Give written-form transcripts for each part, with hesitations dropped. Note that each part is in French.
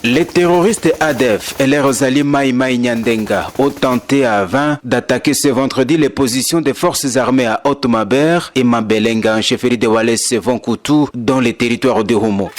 Les terroristes ADF et leurs alliés Mai Mai Nyandenga ont tenté à 20 d'attaquer ce vendredi les positions des forces armées à Otmaber et Mabelenga en chefferie de Wallace Vonkutu dans les territoires de Homo.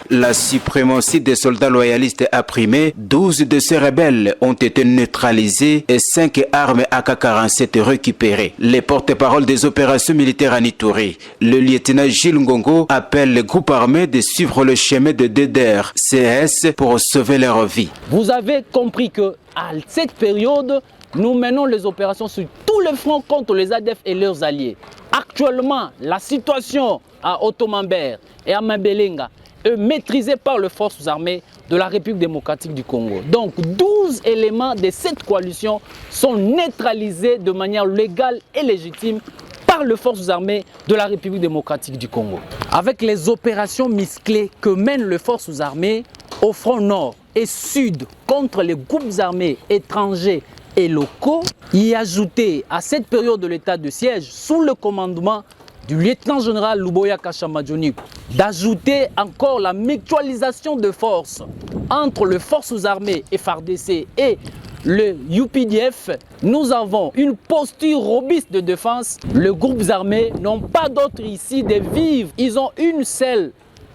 La suprématie des soldats loyalistes a primé, 12 de ces rebelles ont été neutralisés et 5 armes AK-47 récupérées. Les porte-paroles des opérations militaires à Ituri, le lieutenant Gilles Ngongo appelle les groupes armés de suivre le chemin de DDR CS pour sauver leur vie. Vous avez compris que à cette période, nous menons les opérations sur tous les fronts contre les ADF et leurs alliés. Actuellement, la situation à Otmaber et à Mabelenga est maîtrisée par les forces armées de la République démocratique du Congo. Donc 12 éléments de cette coalition sont neutralisés de manière légale et légitime par les forces armées de la République démocratique du Congo. Avec les opérations musclées que mènent les forces armées au front nord et sud contre les groupes armés étrangers et locaux, y ajouter à cette période de l'état de siège sous le commandement du lieutenant-général Luboya Kashamadjoni, d'ajouter encore la mutualisation de forces entre les forces armées FARDC et le UPDF, nous avons une posture robuste de défense. Les groupes armés n'ont pas d'autre ici de vivre. Ils ont une seule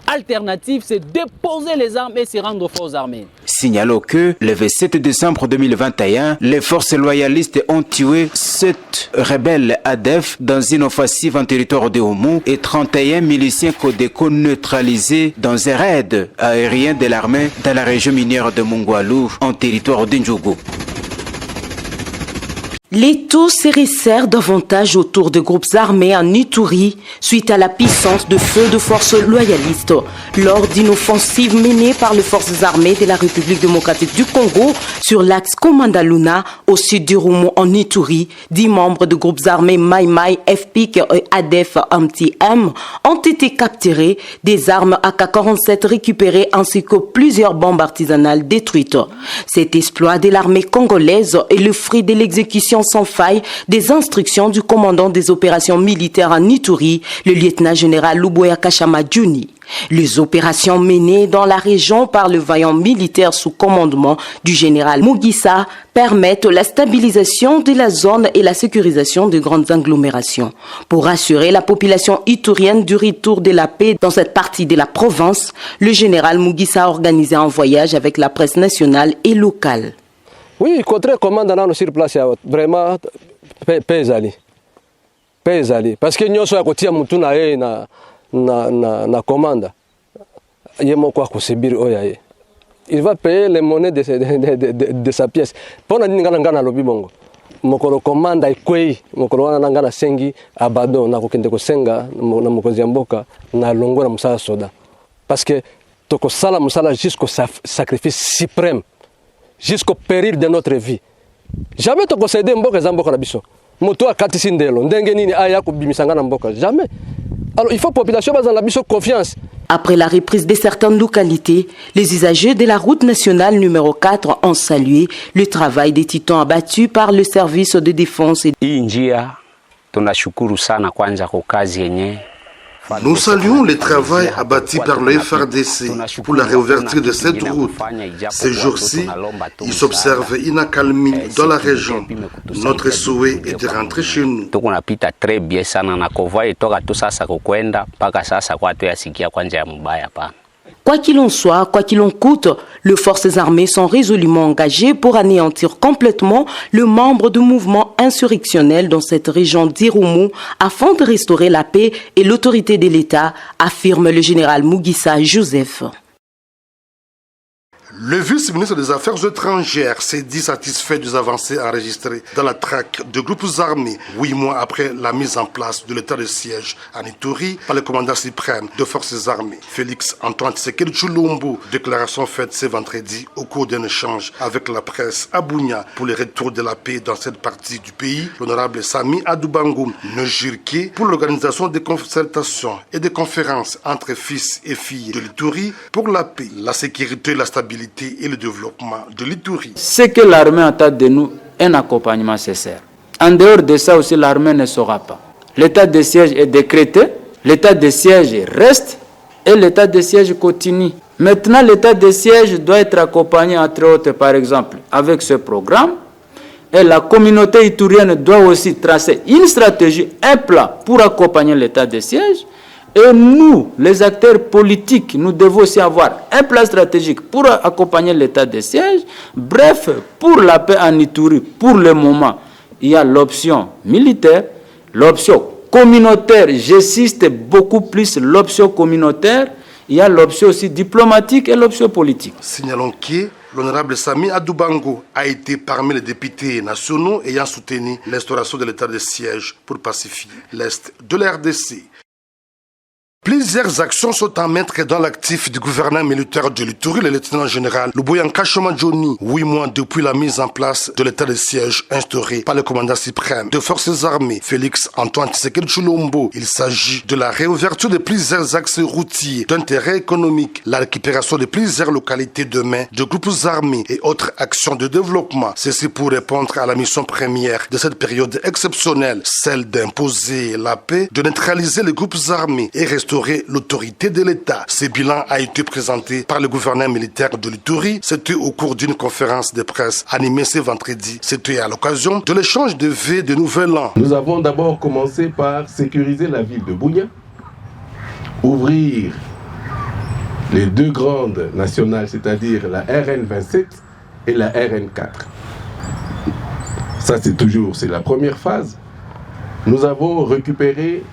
alternative, c'est déposer les armes et se rendre aux forces armées. Signalons que le 27 décembre 2021, les forces loyalistes ont tué 7 rebelles ADF dans une offensive en territoire de Homo et 31 miliciens Codeco neutralisés dans un raid aérien de l'armée dans la région minière de Mongwalu en territoire d'Indjougou. Les taux se resserrent davantage autour de groupes armés en Ituri suite à la puissance de feu de forces loyalistes. Lors d'une offensive menée par les forces armées de la République démocratique du Congo sur l'axe Komandaluna au sud du Rumo en Ituri, 10 membres de groupes armés Mai Mai, FPIC et ADF MTM ont été capturés, des armes AK-47 récupérées ainsi que plusieurs bombes artisanales détruites. Cet exploit de l'armée congolaise est le fruit de l'exécution sans faille des instructions du commandant des opérations militaires en Ituri, le lieutenant-général Luboya Kashamadjoni. Les opérations menées dans la région par le vaillant militaire sous commandement du général Mugisa permettent la stabilisation de la zone et la sécurisation de grandes agglomérations. Pour assurer la population iturienne du retour de la paix dans cette partie de la province, le général Mugisa a organisé un voyage avec la presse nationale et locale. Oui, contre commandant sur place, vraiment pesali. Parce que nous sommes à côté de na commande. Il va payer les monnaies de sa pièce. Pendant que nous lobi bongo. Mokolo commande ikwei, mokolo wana ngana sengi abado na kokende ko senga na mokozi mboka na longo na musala soda. Parce que toko sala musala jusqu'au sacrifice suprême. Jusqu'au péril de notre vie. Jamais tu concédé mboka za mboka na biso. Moto akatisi ndelo ndenge nini aya ko bimisanga na mboka. Jamais. Alors il faut population baza na biso confiance. Après la reprise de certaines localités, les usagers de la route nationale numéro 4 ont salué le travail des titans abattus par le service de défense. Hii njia tunashukuru sana kwanza kwa kazi yenyewe. Nous saluons le travail abattu par le FARDC pour la réouverture de cette route. Ces jours-ci, il s'observe une accalmie dans la région. Notre souhait est de rentrer chez nous. Très bien sana na kovai toka tu sasa kukwenda mpaka sasa kwa tu yasikia kwanja ya mbaya pa. Quoi qu'il en soit, quoi qu'il en coûte, les forces armées sont résolument engagées pour anéantir complètement le membre du mouvement insurrectionnel dans cette région d'Irumu afin de restaurer la paix et l'autorité de l'État, affirme le général Mugisa Joseph. Le vice-ministre des Affaires étrangères s'est dit satisfait des avancées enregistrées dans la traque de groupes armés 8 mois après la mise en place de l'état de siège en Ituri par le commandant suprême des forces armées, Félix Antoine Tshisekedi Tshilombo. Déclaration faite ce vendredi au cours d'un échange avec la presse à Bunia pour le retour de la paix dans cette partie du pays. L'honorable Sami Adoubangoum ne jure que pour l'organisation des concertations et des conférences entre fils et filles de l'Ituri pour la paix, la sécurité et la stabilité et le développement de l'Ituri. Ce que l'armée attend de nous, un accompagnement nécessaire. En dehors de ça aussi, l'armée ne saura pas. L'état de siège est décrété, l'état de siège reste et l'état de siège continue. Maintenant, l'état de siège doit être accompagné, entre autres, par exemple, avec ce programme. Et la communauté itourienne doit aussi tracer une stratégie, un plan pour accompagner l'état de siège. Et nous, les acteurs politiques, nous devons aussi avoir un plan stratégique pour accompagner l'état de siège. Bref, pour la paix en Ituri, pour le moment, il y a l'option militaire, l'option communautaire, j'insiste beaucoup plus l'option communautaire, il y a l'option aussi diplomatique et l'option politique. Signalons que l'honorable Sami Adoubango a été parmi les députés nationaux ayant soutenu l'instauration de l'état de siège pour pacifier l'Est de la RDC. Plusieurs actions sont à mettre dans l'actif du gouverneur militaire de l'Ituri, le lieutenant-général Luboyanka Johnny, 8 mois depuis la mise en place de l'état de siège instauré par le commandant suprême des forces armées, Félix Antoine Tshisekedi Tshilombo. Il s'agit de la réouverture de plusieurs axes routiers d'intérêt économique, la récupération de plusieurs localités de main de groupes armés et autres actions de développement. Ceci pour répondre à la mission première de cette période exceptionnelle, celle d'imposer la paix, de neutraliser les groupes armés et restaurer l'autorité de l'État. Ce bilan a été présenté par le gouverneur militaire de l'Ituri. C'était au cours d'une conférence de presse animée ce vendredi. C'était à l'occasion de l'échange de vœux de Nouvel An. Nous avons d'abord commencé par sécuriser la ville de Bunia, ouvrir les deux grandes nationales, c'est-à-dire la RN27 et la RN4. Ça, c'est la première phase. Nous avons récupéré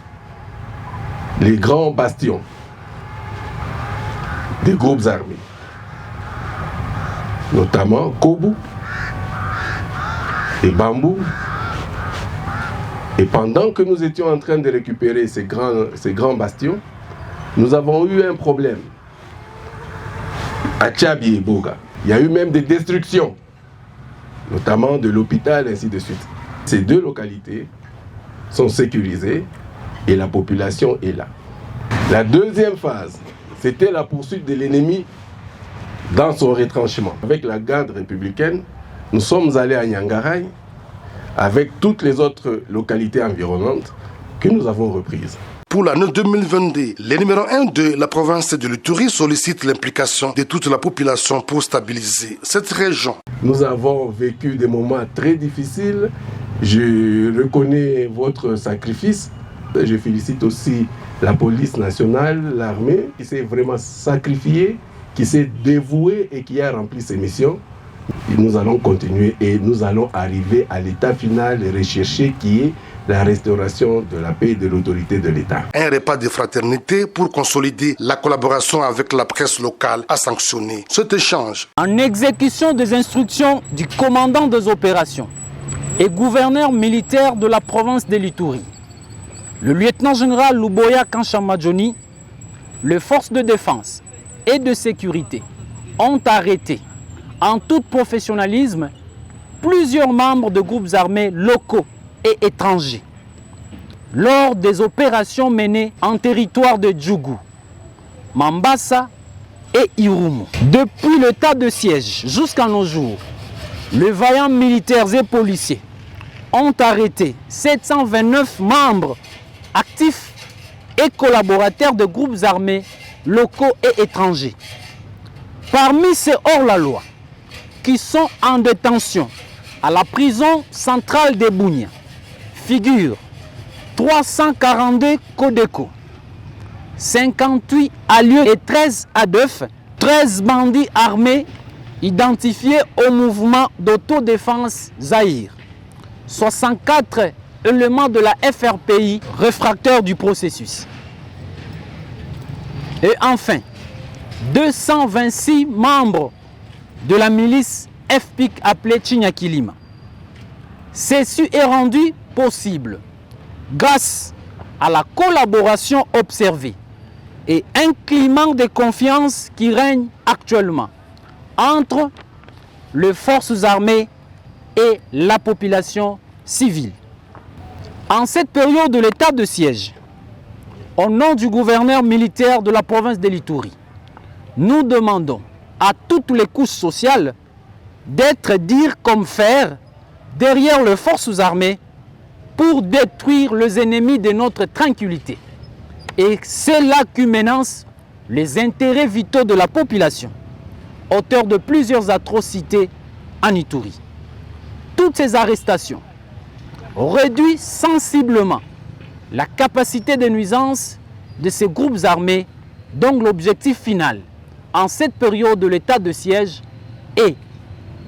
les grands bastions des groupes armés, notamment Kobu et Bambou. Et pendant que nous étions en train de récupérer ces grands bastions, nous avons eu un problème à Tchabi et Boga. Il y a eu même des destructions, notamment de l'hôpital, ainsi de suite. Ces deux localités sont sécurisées et la population est là. La deuxième phase, c'était la poursuite de l'ennemi dans son retranchement. Avec la garde républicaine, nous sommes allés à Nyangaray avec toutes les autres localités environnantes que nous avons reprises. Pour l'année 2022, le numéro 1 de la province de l'Ituri sollicite l'implication de toute la population pour stabiliser cette région. Nous avons vécu des moments très difficiles. Je reconnais votre sacrifice. Je félicite aussi la police nationale, l'armée, qui s'est vraiment sacrifiée, qui s'est dévouée et qui a rempli ses missions. Et nous allons continuer et nous allons arriver à l'état final recherché qui est la restauration de la paix et de l'autorité de l'État. Un repas de fraternité pour consolider la collaboration avec la presse locale a sanctionné cet échange. En exécution des instructions du commandant des opérations et gouverneur militaire de la province de l'Ituri, le lieutenant-général Luboyanka Johnny, les forces de défense et de sécurité ont arrêté en tout professionnalisme plusieurs membres de groupes armés locaux et étrangers lors des opérations menées en territoire de Djougou, Mambasa et Irumu. Depuis l'état de siège jusqu'à nos jours, les vaillants militaires et policiers ont arrêté 729 membres actifs et collaborateurs de groupes armés locaux et étrangers. Parmi ces hors-la-loi qui sont en détention à la prison centrale de Bunia figurent 342 Codeco, 58 alliés et 13 ADF, 13 bandits armés identifiés au mouvement d'autodéfense Zaïre, 64 éléments de la FRPI réfractaires du processus. Et enfin, 226 membres de la milice FPIC appelée Chinyakilima. Ceci est rendu possible grâce à la collaboration observée et un climat de confiance qui règne actuellement entre les forces armées et la population civile. En cette période de l'état de siège, au nom du gouverneur militaire de la province de l'Ituri, nous demandons à toutes les couches sociales d'être dire comme faire derrière les forces armées pour détruire les ennemis de notre tranquillité. Et c'est là qu'une menace les intérêts vitaux de la population, auteur de plusieurs atrocités en Ituri. Toutes ces arrestations réduisent sensiblement la capacité de nuisance de ces groupes armés, dont l'objectif final en cette période de l'état de siège est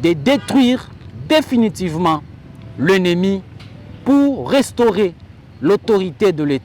de détruire définitivement l'ennemi pour restaurer l'autorité de l'État.